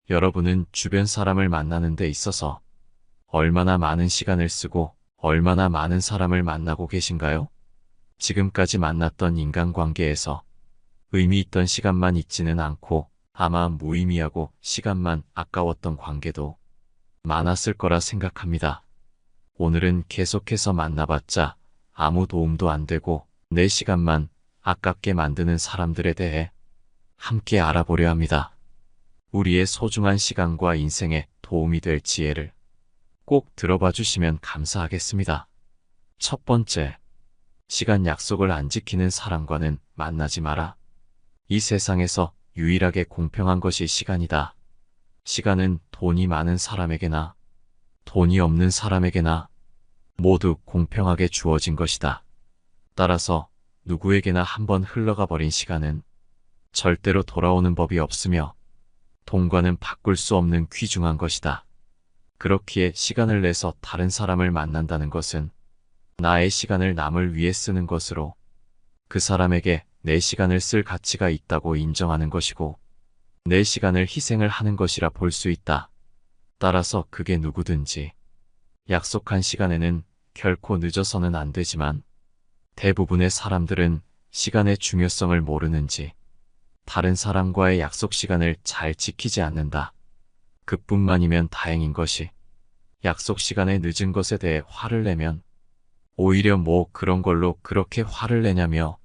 여러분은 주변 사람을 만나는 데 있어서 얼마나 많은 시간을 쓰고 얼마나 많은 사람을 만나고 계신가요? 지금까지 만났던 인간관계에서 의미 있던 시간만 있지는 않고 아마 무의미하고 시간만 아까웠던 관계도 많았을 거라 생각합니다. 오늘은 계속해서 만나봤자 아무 도움도 안 되고 내 시간만 아깝게 만드는 사람들에 대해 함께 알아보려 합니다. 우리의 소중한 시간과 인생에 도움이 될 지혜를 꼭 들어봐 주시면 감사하겠습니다. 첫 번째, 시간 약속을 안 지키는 사람과는 만나지 마라. 이 세상에서 유일하게 공평한 것이 시간이다. 시간은 돈이 많은 사람에게나 돈이 없는 사람에게나 모두 공평하게 주어진 것이다. 따라서 누구에게나 한번 흘러가 버린 시간은 절대로 돌아오는 법이 없으며 돈과는 바꿀 수 없는 귀중한 것이다. 그렇기에 시간을 내서 다른 사람을 만난다는 것은 나의 시간을 남을 위해 쓰는 것으로 그 사람에게 내 시간을 쓸 가치가 있다고 인정하는 것이고 내 시간을 희생을 하는 것이라 볼 수 있다. 따라서 그게 누구든지 약속한 시간에는 결코 늦어서는 안 되지만 대부분의 사람들은 시간의 중요성을 모르는지 다른 사람과의 약속 시간을 잘 지키지 않는다. 그뿐만이면 다행인 것이 약속 시간에 늦은 것에 대해 화를 내면 오히려 뭐 그런 걸로 그렇게 화를 내냐며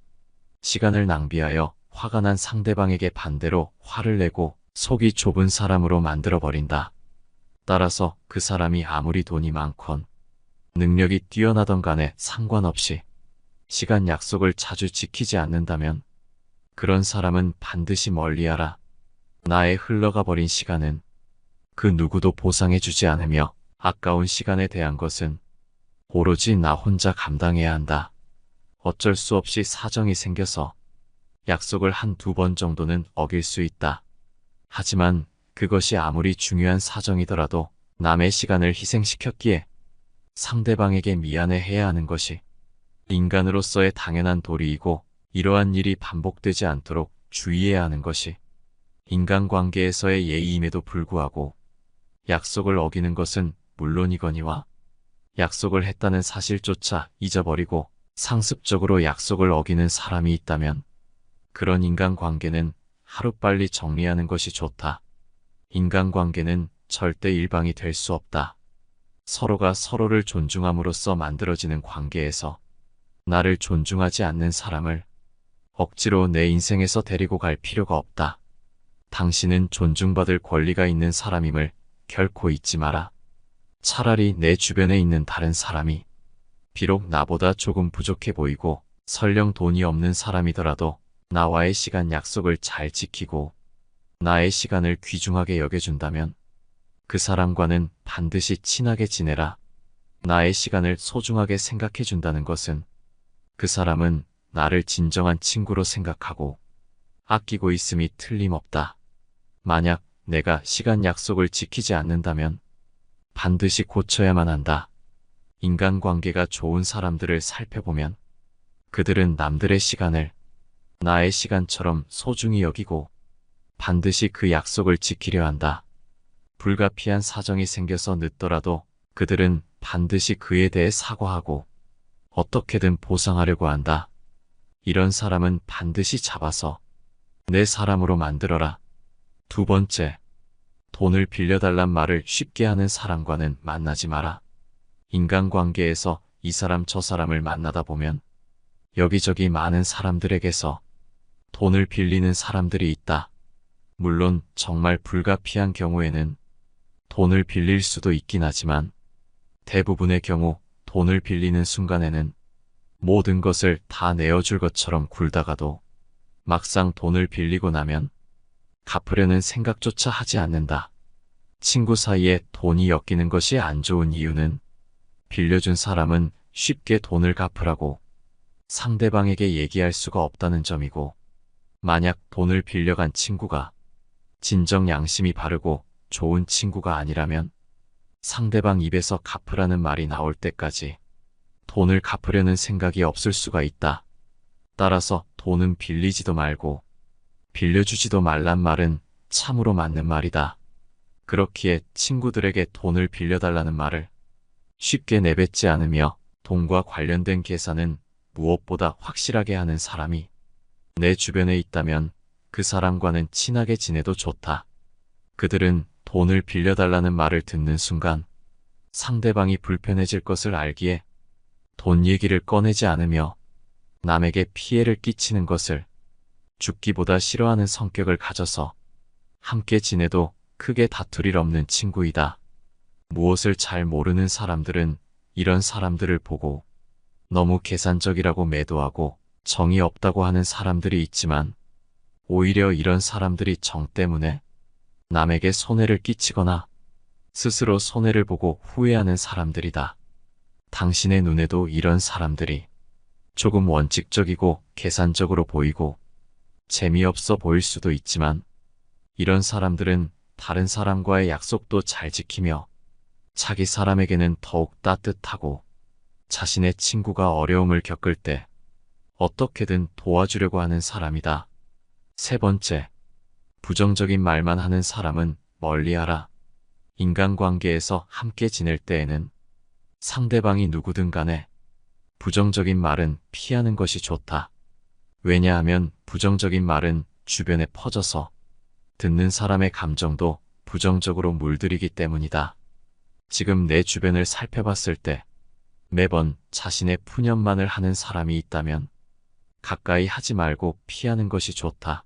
시간을 낭비하여 화가 난 상대방에게 반대로 화를 내고 속이 좁은 사람으로 만들어버린다. 따라서 그 사람이 아무리 돈이 많건 능력이 뛰어나던 간에 상관없이 시간 약속을 자주 지키지 않는다면 그런 사람은 반드시 멀리하라. 나의 흘러가 버린 시간은 그 누구도 보상해주지 않으며 아까운 시간에 대한 것은 오로지 나 혼자 감당해야 한다. 어쩔 수 없이 사정이 생겨서 약속을 한두 번 정도는 어길 수 있다. 하지만 그것이 아무리 중요한 사정이더라도 남의 시간을 희생시켰기에 상대방에게 미안해해야 하는 것이 인간으로서의 당연한 도리이고 이러한 일이 반복되지 않도록 주의해야 하는 것이 인간관계에서의 예의임에도 불구하고 약속을 어기는 것은 물론이거니와 약속을 했다는 사실조차 잊어버리고 상습적으로 약속을 어기는 사람이 있다면 그런 인간관계는 하루빨리 정리하는 것이 좋다. 인간관계는 절대 일방이 될 수 없다. 서로가 서로를 존중함으로써 만들어지는 관계에서 나를 존중하지 않는 사람을 억지로 내 인생에서 데리고 갈 필요가 없다. 당신은 존중받을 권리가 있는 사람임을 결코 잊지 마라. 차라리 내 주변에 있는 다른 사람이 비록 나보다 조금 부족해 보이고 설령 돈이 없는 사람이더라도 나와의 시간 약속을 잘 지키고 나의 시간을 귀중하게 여겨준다면 그 사람과는 반드시 친하게 지내라. 나의 시간을 소중하게 생각해준다는 것은 그 사람은 나를 진정한 친구로 생각하고 아끼고 있음이 틀림없다. 만약 내가 시간 약속을 지키지 않는다면 반드시 고쳐야만 한다. 인간관계가 좋은 사람들을 살펴보면 그들은 남들의 시간을 나의 시간처럼 소중히 여기고 반드시 그 약속을 지키려 한다. 불가피한 사정이 생겨서 늦더라도 그들은 반드시 그에 대해 사과하고 어떻게든 보상하려고 한다. 이런 사람은 반드시 잡아서 내 사람으로 만들어라. 두 번째, 돈을 빌려달란 말을 쉽게 하는 사람과는 만나지 마라. 인간관계에서 이 사람 저 사람을 만나다 보면 여기저기 많은 사람들에게서 돈을 빌리는 사람들이 있다. 물론 정말 불가피한 경우에는 돈을 빌릴 수도 있긴 하지만 대부분의 경우 돈을 빌리는 순간에는 모든 것을 다 내어줄 것처럼 굴다가도 막상 돈을 빌리고 나면 갚으려는 생각조차 하지 않는다. 친구 사이에 돈이 엮이는 것이 안 좋은 이유는 빌려준 사람은 쉽게 돈을 갚으라고 상대방에게 얘기할 수가 없다는 점이고 만약 돈을 빌려간 친구가 진정 양심이 바르고 좋은 친구가 아니라면 상대방 입에서 갚으라는 말이 나올 때까지 돈을 갚으려는 생각이 없을 수가 있다. 따라서 돈은 빌리지도 말고 빌려주지도 말란 말은 참으로 맞는 말이다. 그렇기에 친구들에게 돈을 빌려달라는 말을 쉽게 내뱉지 않으며 돈과 관련된 계산은 무엇보다 확실하게 하는 사람이 내 주변에 있다면 그 사람과는 친하게 지내도 좋다. 그들은 돈을 빌려달라는 말을 듣는 순간 상대방이 불편해질 것을 알기에 돈 얘기를 꺼내지 않으며 남에게 피해를 끼치는 것을 죽기보다 싫어하는 성격을 가져서 함께 지내도 크게 다툴 일 없는 친구이다. 무엇을 잘 모르는 사람들은 이런 사람들을 보고 너무 계산적이라고 매도하고 정이 없다고 하는 사람들이 있지만 오히려 이런 사람들이 정 때문에 남에게 손해를 끼치거나 스스로 손해를 보고 후회하는 사람들이다. 당신의 눈에도 이런 사람들이 조금 원칙적이고 계산적으로 보이고 재미없어 보일 수도 있지만 이런 사람들은 다른 사람과의 약속도 잘 지키며 자기 사람에게는 더욱 따뜻하고 자신의 친구가 어려움을 겪을 때 어떻게든 도와주려고 하는 사람이다. 세 번째, 부정적인 말만 하는 사람은 멀리하라. 인간관계에서 함께 지낼 때에는 상대방이 누구든 간에 부정적인 말은 피하는 것이 좋다. 왜냐하면 부정적인 말은 주변에 퍼져서 듣는 사람의 감정도 부정적으로 물들이기 때문이다. 지금 내 주변을 살펴봤을 때 매번 자신의 푸념만을 하는 사람이 있다면 가까이 하지 말고 피하는 것이 좋다.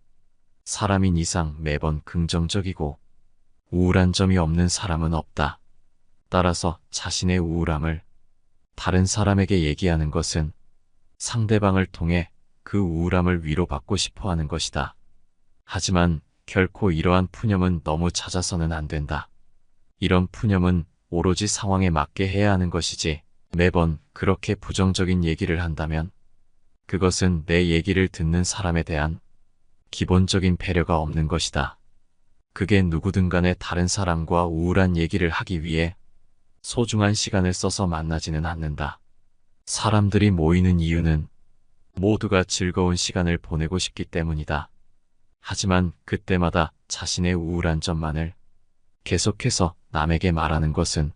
사람인 이상 매번 긍정적이고 우울한 점이 없는 사람은 없다. 따라서 자신의 우울함을 다른 사람에게 얘기하는 것은 상대방을 통해 그 우울함을 위로받고 싶어 하는 것이다. 하지만 결코 이러한 푸념은 너무 잦아서는 안 된다. 이런 푸념은 오로지 상황에 맞게 해야 하는 것이지 매번 그렇게 부정적인 얘기를 한다면 그것은 내 얘기를 듣는 사람에 대한 기본적인 배려가 없는 것이다. 그게 누구든 간에 다른 사람과 우울한 얘기를 하기 위해 소중한 시간을 써서 만나지는 않는다. 사람들이 모이는 이유는 모두가 즐거운 시간을 보내고 싶기 때문이다. 하지만 그때마다 자신의 우울한 점만을 계속해서 남에게 말하는 것은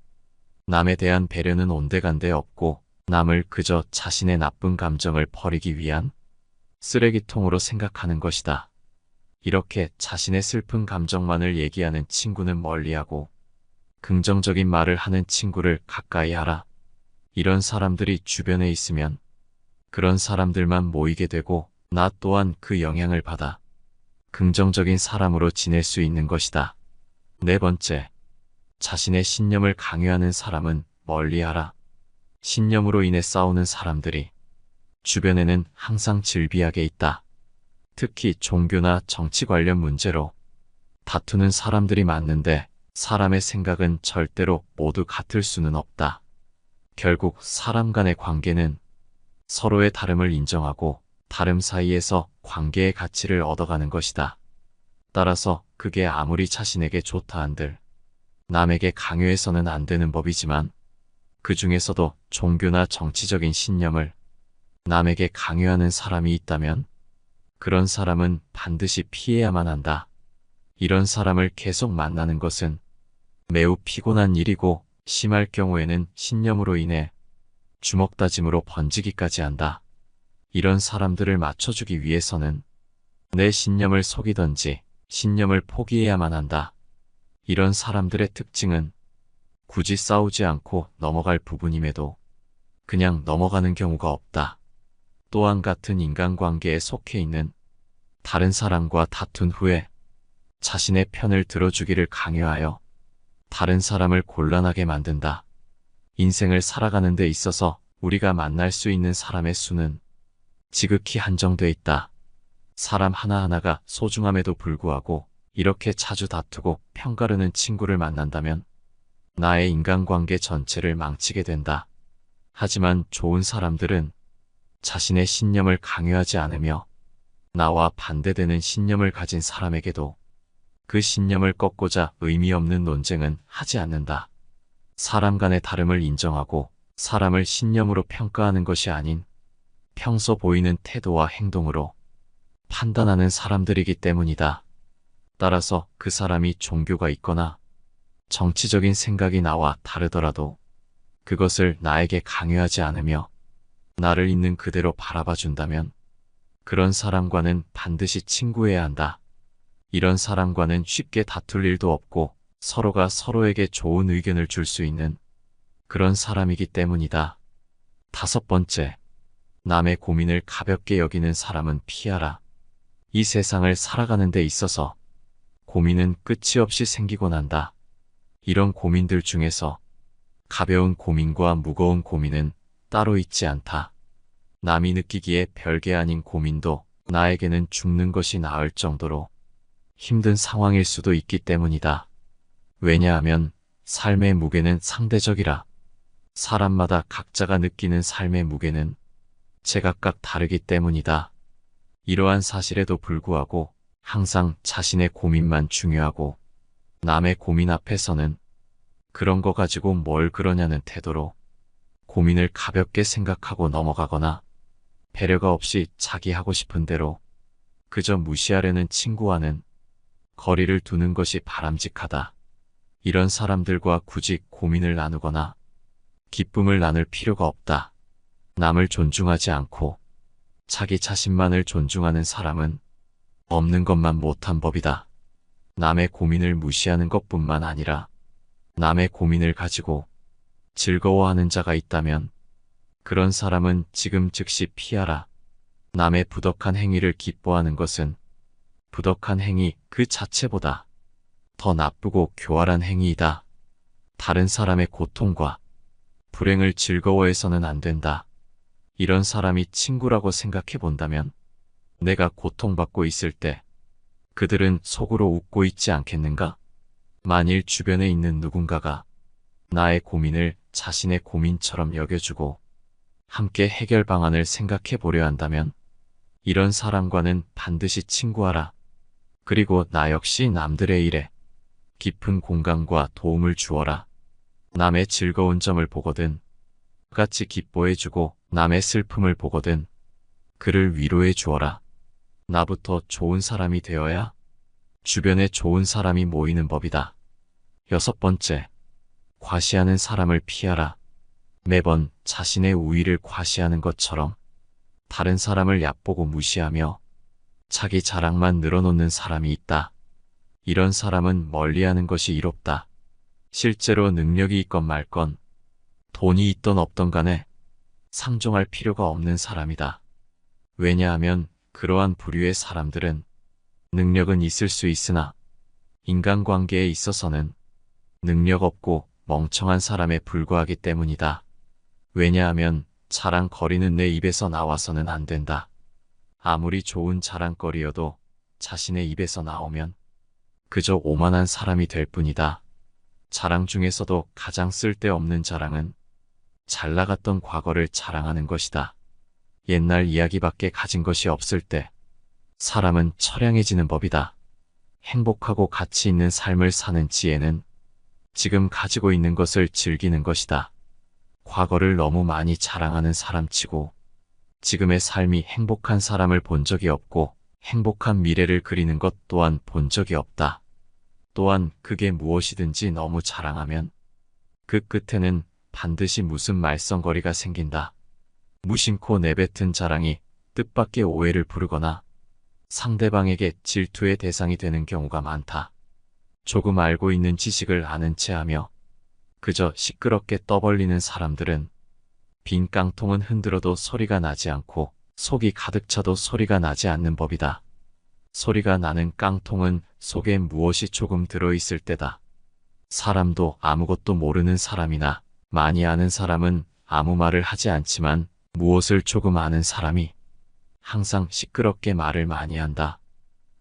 남에 대한 배려는 온데간데 없고 남을 그저 자신의 나쁜 감정을 버리기 위한 쓰레기통으로 생각하는 것이다. 이렇게 자신의 슬픈 감정만을 얘기하는 친구는 멀리하고 긍정적인 말을 하는 친구를 가까이 하라. 이런 사람들이 주변에 있으면 그런 사람들만 모이게 되고 나 또한 그 영향을 받아 긍정적인 사람으로 지낼 수 있는 것이다. 네 번째, 자신의 신념을 강요하는 사람은 멀리하라. 신념으로 인해 싸우는 사람들이 주변에는 항상 즐비하게 있다. 특히 종교나 정치 관련 문제로 다투는 사람들이 많은데 사람의 생각은 절대로 모두 같을 수는 없다. 결국 사람 간의 관계는 서로의 다름을 인정하고 다름 사이에서 관계의 가치를 얻어가는 것이다. 따라서 그게 아무리 자신에게 좋다 한들 남에게 강요해서는 안 되는 법이지만 그 중에서도 종교나 정치적인 신념을 남에게 강요하는 사람이 있다면 그런 사람은 반드시 피해야만 한다. 이런 사람을 계속 만나는 것은 매우 피곤한 일이고 심할 경우에는 신념으로 인해 주먹다짐으로 번지기까지 한다. 이런 사람들을 맞춰주기 위해서는 내 신념을 속이던지 신념을 포기해야만 한다. 이런 사람들의 특징은 굳이 싸우지 않고 넘어갈 부분임에도 그냥 넘어가는 경우가 없다. 또한 같은 인간관계에 속해 있는 다른 사람과 다툰 후에 자신의 편을 들어주기를 강요하여 다른 사람을 곤란하게 만든다. 인생을 살아가는 데 있어서 우리가 만날 수 있는 사람의 수는 지극히 한정돼 있다. 사람 하나하나가 소중함에도 불구하고 이렇게 자주 다투고 편가르는 친구를 만난다면 나의 인간관계 전체를 망치게 된다. 하지만 좋은 사람들은 자신의 신념을 강요하지 않으며 나와 반대되는 신념을 가진 사람에게도 그 신념을 꺾고자 의미 없는 논쟁은 하지 않는다. 사람 간의 다름을 인정하고 사람을 신념으로 평가하는 것이 아닌 평소 보이는 태도와 행동으로 판단하는 사람들이기 때문이다. 따라서 그 사람이 종교가 있거나 정치적인 생각이 나와 다르더라도 그것을 나에게 강요하지 않으며 나를 있는 그대로 바라봐 준다면 그런 사람과는 반드시 친구해야 한다. 이런 사람과는 쉽게 다툴 일도 없고 서로가 서로에게 좋은 의견을 줄 수 있는 그런 사람이기 때문이다. 5번째, 남의 고민을 가볍게 여기는 사람은 피하라. 이 세상을 살아가는 데 있어서 고민은 끝이 없이 생기곤 한다. 이런 고민들 중에서 가벼운 고민과 무거운 고민은 따로 있지 않다. 남이 느끼기에 별게 아닌 고민도 나에게는 죽는 것이 나을 정도로 힘든 상황일 수도 있기 때문이다. 왜냐하면 삶의 무게는 상대적이라. 사람마다 각자가 느끼는 삶의 무게는 제각각 다르기 때문이다. 이러한 사실에도 불구하고 항상 자신의 고민만 중요하고 남의 고민 앞에서는 그런 거 가지고 뭘 그러냐는 태도로 고민을 가볍게 생각하고 넘어가거나 배려가 없이 자기 하고 싶은 대로 그저 무시하려는 친구와는 거리를 두는 것이 바람직하다. 이런 사람들과 굳이 고민을 나누거나 기쁨을 나눌 필요가 없다. 남을 존중하지 않고 자기 자신만을 존중하는 사람은 없는 것만 못한 법이다. 남의 고민을 무시하는 것뿐만 아니라 남의 고민을 가지고 즐거워하는 자가 있다면 그런 사람은 지금 즉시 피하라. 남의 부덕한 행위를 기뻐하는 것은 부덕한 행위 그 자체보다 더 나쁘고 교활한 행위이다. 다른 사람의 고통과 불행을 즐거워해서는 안 된다. 이런 사람이 친구라고 생각해 본다면 내가 고통받고 있을 때 그들은 속으로 웃고 있지 않겠는가? 만일 주변에 있는 누군가가 나의 고민을 자신의 고민처럼 여겨주고 함께 해결 방안을 생각해 보려 한다면 이런 사람과는 반드시 친구하라. 그리고 나 역시 남들의 일에 깊은 공감과 도움을 주어라. 남의 즐거운 점을 보거든 같이 기뻐해주고 남의 슬픔을 보거든 그를 위로해 주어라. 나부터 좋은 사람이 되어야 주변에 좋은 사람이 모이는 법이다. 6번째, 과시하는 사람을 피하라. 매번 자신의 우위를 과시하는 것처럼 다른 사람을 얕보고 무시하며 자기 자랑만 늘어놓는 사람이 있다. 이런 사람은 멀리하는 것이 이롭다. 실제로 능력이 있건 말건 돈이 있던 없던 간에 상종할 필요가 없는 사람이다. 왜냐하면 그러한 부류의 사람들은 능력은 있을 수 있으나 인간관계에 있어서는 능력 없고 멍청한 사람에 불과하기 때문이다. 왜냐하면 자랑거리는 내 입에서 나와서는 안 된다. 아무리 좋은 자랑거리여도 자신의 입에서 나오면 그저 오만한 사람이 될 뿐이다. 자랑 중에서도 가장 쓸데없는 자랑은 잘 나갔던 과거를 자랑하는 것이다. 옛날 이야기밖에 가진 것이 없을 때 사람은 처량해지는 법이다. 행복하고 가치 있는 삶을 사는 지혜는 지금 가지고 있는 것을 즐기는 것이다. 과거를 너무 많이 자랑하는 사람치고 지금의 삶이 행복한 사람을 본 적이 없고 행복한 미래를 그리는 것 또한 본 적이 없다. 또한 그게 무엇이든지 너무 자랑하면 그 끝에는 반드시 무슨 말썽거리가 생긴다. 무심코 내뱉은 자랑이 뜻밖의 오해를 부르거나 상대방에게 질투의 대상이 되는 경우가 많다. 조금 알고 있는 지식을 아는 채 하며 그저 시끄럽게 떠벌리는 사람들은 빈 깡통은 흔들어도 소리가 나지 않고 속이 가득 차도 소리가 나지 않는 법이다. 소리가 나는 깡통은 속에 무엇이 조금 들어있을 때다. 사람도 아무것도 모르는 사람이나 많이 아는 사람은 아무 말을 하지 않지만 무엇을 조금 아는 사람이 항상 시끄럽게 말을 많이 한다.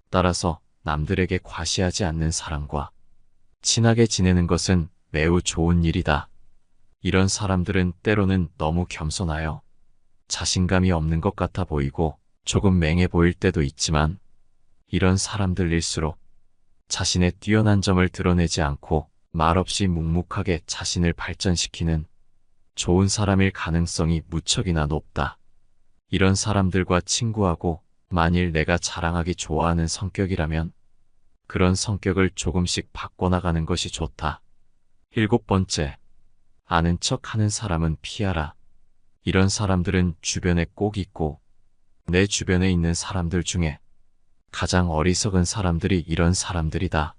따라서 남들에게 과시하지 않는 사람과 친하게 지내는 것은 매우 좋은 일이다. 이런 사람들은 때로는 너무 겸손하여 자신감이 없는 것 같아 보이고 조금 맹해 보일 때도 있지만 이런 사람들일수록 자신의 뛰어난 점을 드러내지 않고 말없이 묵묵하게 자신을 발전시키는 좋은 사람일 가능성이 무척이나 높다. 이런 사람들과 친구하고 만일 내가 자랑하기 좋아하는 성격이라면 그런 성격을 조금씩 바꿔나가는 것이 좋다. 7번째, 아는 척 하는 사람은 피하라. 이런 사람들은 주변에 꼭 있고, 내 주변에 있는 사람들 중에 가장 어리석은 사람들이 이런 사람들이다.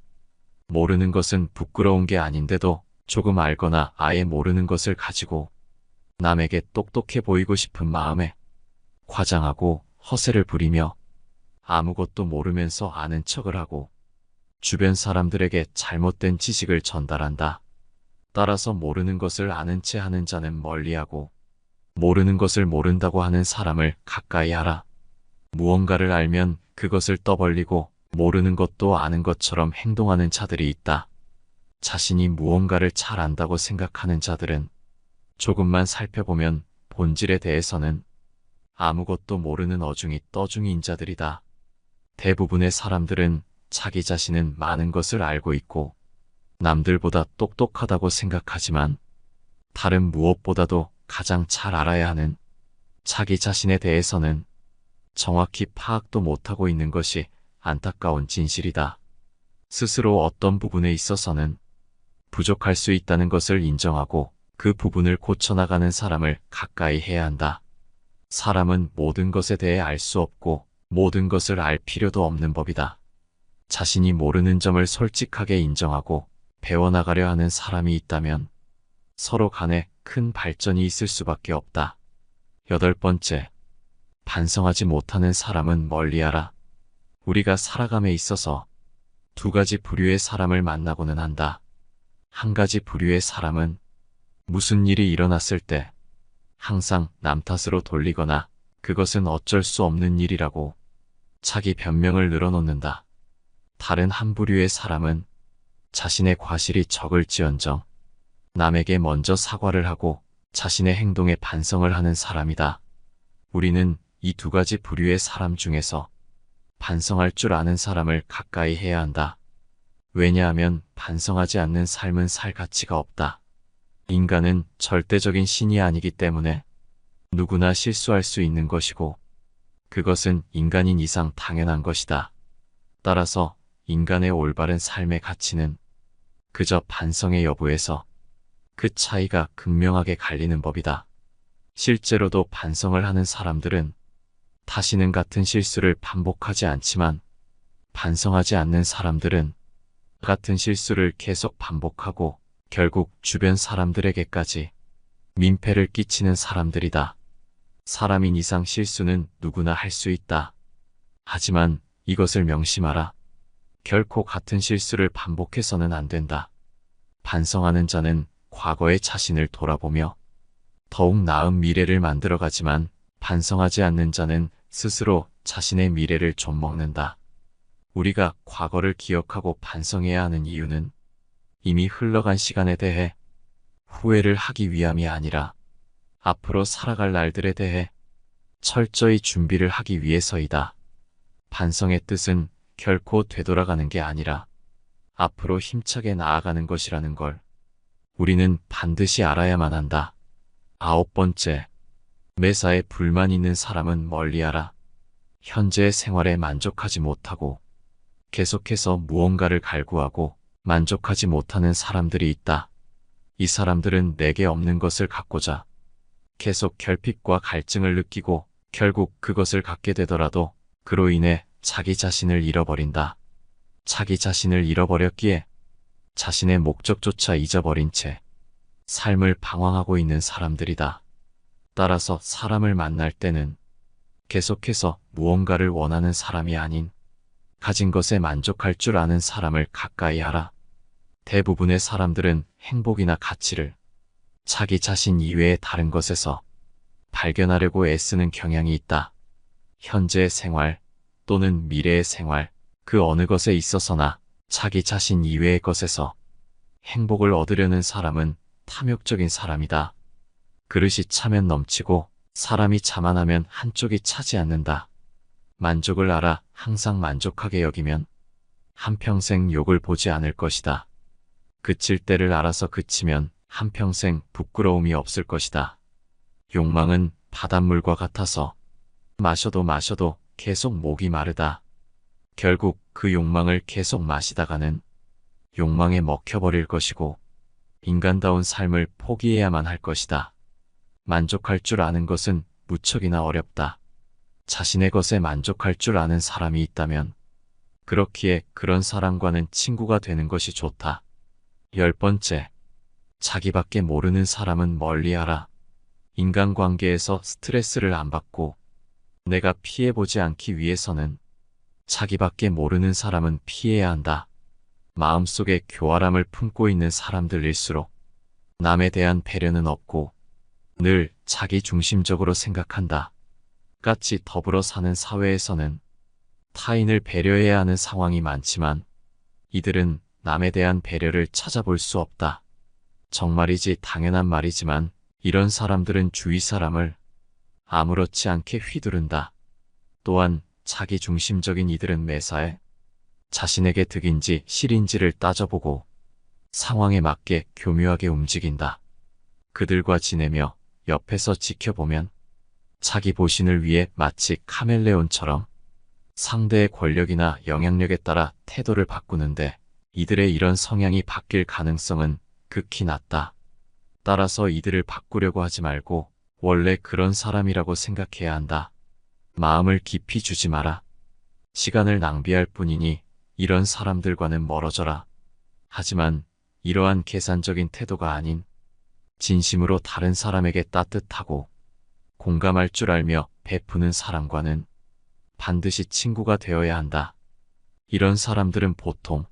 모르는 것은 부끄러운 게 아닌데도 조금 알거나 아예 모르는 것을 가지고 남에게 똑똑해 보이고 싶은 마음에 과장하고 허세를 부리며 아무것도 모르면서 아는 척을 하고 주변 사람들에게 잘못된 지식을 전달한다. 따라서 모르는 것을 아는 채 하는 자는 멀리하고 모르는 것을 모른다고 하는 사람을 가까이 하라. 무언가를 알면 그것을 떠벌리고 모르는 것도 아는 것처럼 행동하는 자들이 있다. 자신이 무언가를 잘 안다고 생각하는 자들은 조금만 살펴보면 본질에 대해서는 아무것도 모르는 어중이 떠중이인 자들이다. 대부분의 사람들은 자기 자신은 많은 것을 알고 있고 남들보다 똑똑하다고 생각하지만 다른 무엇보다도 가장 잘 알아야 하는 자기 자신에 대해서는 정확히 파악도 못하고 있는 것이 안타까운 진실이다. 스스로 어떤 부분에 있어서는 부족할 수 있다는 것을 인정하고 그 부분을 고쳐나가는 사람을 가까이 해야 한다. 사람은 모든 것에 대해 알 수 없고 모든 것을 알 필요도 없는 법이다. 자신이 모르는 점을 솔직하게 인정하고 배워나가려 하는 사람이 있다면 서로 간에 큰 발전이 있을 수밖에 없다. 8번째, 반성하지 못하는 사람은 멀리하라. 우리가 살아감에 있어서 두 가지 부류의 사람을 만나고는 한다. 한 가지 부류의 사람은 무슨 일이 일어났을 때 항상 남 탓으로 돌리거나 그것은 어쩔 수 없는 일이라고 자기 변명을 늘어놓는다. 다른 한 부류의 사람은 자신의 과실이 적을지언정 남에게 먼저 사과를 하고 자신의 행동에 반성을 하는 사람이다. 우리는 이 두 가지 부류의 사람 중에서 반성할 줄 아는 사람을 가까이 해야 한다. 왜냐하면 반성하지 않는 삶은 살 가치가 없다. 인간은 절대적인 신이 아니기 때문에 누구나 실수할 수 있는 것이고 그것은 인간인 이상 당연한 것이다. 따라서 인간의 올바른 삶의 가치는 그저 반성의 여부에서 그 차이가 극명하게 갈리는 법이다. 실제로도 반성을 하는 사람들은 다시는 같은 실수를 반복하지 않지만 반성하지 않는 사람들은 같은 실수를 계속 반복하고 결국 주변 사람들에게까지 민폐를 끼치는 사람들이다. 사람인 이상 실수는 누구나 할 수 있다. 하지만 이것을 명심하라. 결코 같은 실수를 반복해서는 안 된다. 반성하는 자는 과거의 자신을 돌아보며 더욱 나은 미래를 만들어가지만 반성하지 않는 자는 스스로 자신의 미래를 좀먹는다. 우리가 과거를 기억하고 반성해야 하는 이유는 이미 흘러간 시간에 대해 후회를 하기 위함이 아니라 앞으로 살아갈 날들에 대해 철저히 준비를 하기 위해서이다. 반성의 뜻은 결코 되돌아가는 게 아니라 앞으로 힘차게 나아가는 것이라는 걸 우리는 반드시 알아야만 한다. 9번째, 매사에 불만 있는 사람은 멀리하라. 현재의 생활에 만족하지 못하고 계속해서 무언가를 갈구하고 만족하지 못하는 사람들이 있다. 이 사람들은 내게 없는 것을 갖고자 계속 결핍과 갈증을 느끼고 결국 그것을 갖게 되더라도 그로 인해 자기 자신을 잃어버린다. 자기 자신을 잃어버렸기에 자신의 목적조차 잊어버린 채 삶을 방황하고 있는 사람들이다. 따라서 사람을 만날 때는 계속해서 무언가를 원하는 사람이 아닌 가진 것에 만족할 줄 아는 사람을 가까이 하라. 대부분의 사람들은 행복이나 가치를 자기 자신 이외의 다른 것에서 발견하려고 애쓰는 경향이 있다. 현재의 생활 또는 미래의 생활 그 어느 것에 있어서나 자기 자신 이외의 것에서 행복을 얻으려는 사람은 탐욕적인 사람이다. 그릇이 차면 넘치고 사람이 자만하면 한쪽이 차지 않는다. 만족을 알아 항상 만족하게 여기면 한평생 욕을 보지 않을 것이다. 그칠 때를 알아서 그치면 한평생 부끄러움이 없을 것이다. 욕망은 바닷물과 같아서 마셔도 계속 목이 마르다. 결국 그 욕망을 계속 마시다가는 욕망에 먹혀버릴 것이고 인간다운 삶을 포기해야만 할 것이다. 만족할 줄 아는 것은 무척이나 어렵다. 자신의 것에 만족할 줄 아는 사람이 있다면 그렇기에 그런 사람과는 친구가 되는 것이 좋다. 10번째, 자기밖에 모르는 사람은 멀리하라. 인간관계에서 스트레스를 안 받고 내가 피해보지 않기 위해서는 자기밖에 모르는 사람은 피해야 한다. 마음속에 교활함을 품고 있는 사람들일수록 남에 대한 배려는 없고 늘 자기 중심적으로 생각한다. 같이 더불어 사는 사회에서는 타인을 배려해야 하는 상황이 많지만 이들은 남에 대한 배려를 찾아볼 수 없다. 정말이지 당연한 말이지만 이런 사람들은 주위 사람을 아무렇지 않게 휘두른다. 또한 자기 중심적인 이들은 매사에 자신에게 득인지 실인지를 따져보고 상황에 맞게 교묘하게 움직인다. 그들과 지내며 옆에서 지켜보면 자기 보신을 위해 마치 카멜레온처럼 상대의 권력이나 영향력에 따라 태도를 바꾸는데 이들의 이런 성향이 바뀔 가능성은 극히 낮다. 따라서 이들을 바꾸려고 하지 말고 원래 그런 사람이라고 생각해야 한다. 마음을 깊이 주지 마라. 시간을 낭비할 뿐이니 이런 사람들과는 멀어져라. 하지만 이러한 계산적인 태도가 아닌 진심으로 다른 사람에게 따뜻하고 공감할 줄 알며 베푸는 사람과는 반드시 친구가 되어야 한다. 이런 사람들은 보통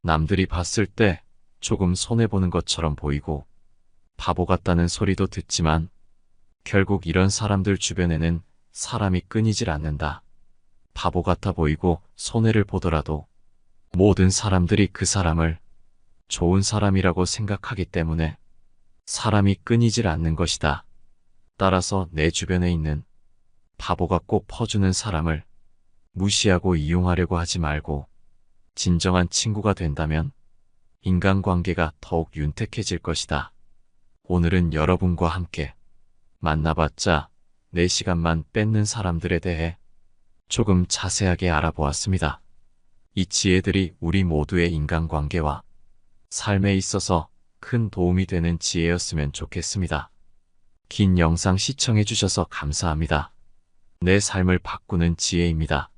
남들이 봤을 때 조금 손해보는 것처럼 보이고 바보 같다는 소리도 듣지만 결국 이런 사람들 주변에는 사람이 끊이질 않는다. 바보 같아 보이고 손해를 보더라도 모든 사람들이 그 사람을 좋은 사람이라고 생각하기 때문에 사람이 끊이질 않는 것이다. 따라서 내 주변에 있는 바보 같고 퍼주는 사람을 무시하고 이용하려고 하지 말고 진정한 친구가 된다면 인간관계가 더욱 윤택해질 것이다. 오늘은 여러분과 함께 만나봤자 4시간만 뺏는 사람들에 대해 조금 자세하게 알아보았습니다. 이 지혜들이 우리 모두의 인간관계와 삶에 있어서 큰 도움이 되는 지혜였으면 좋겠습니다. 긴 영상 시청해주셔서 감사합니다. 내 삶을 바꾸는 지혜입니다.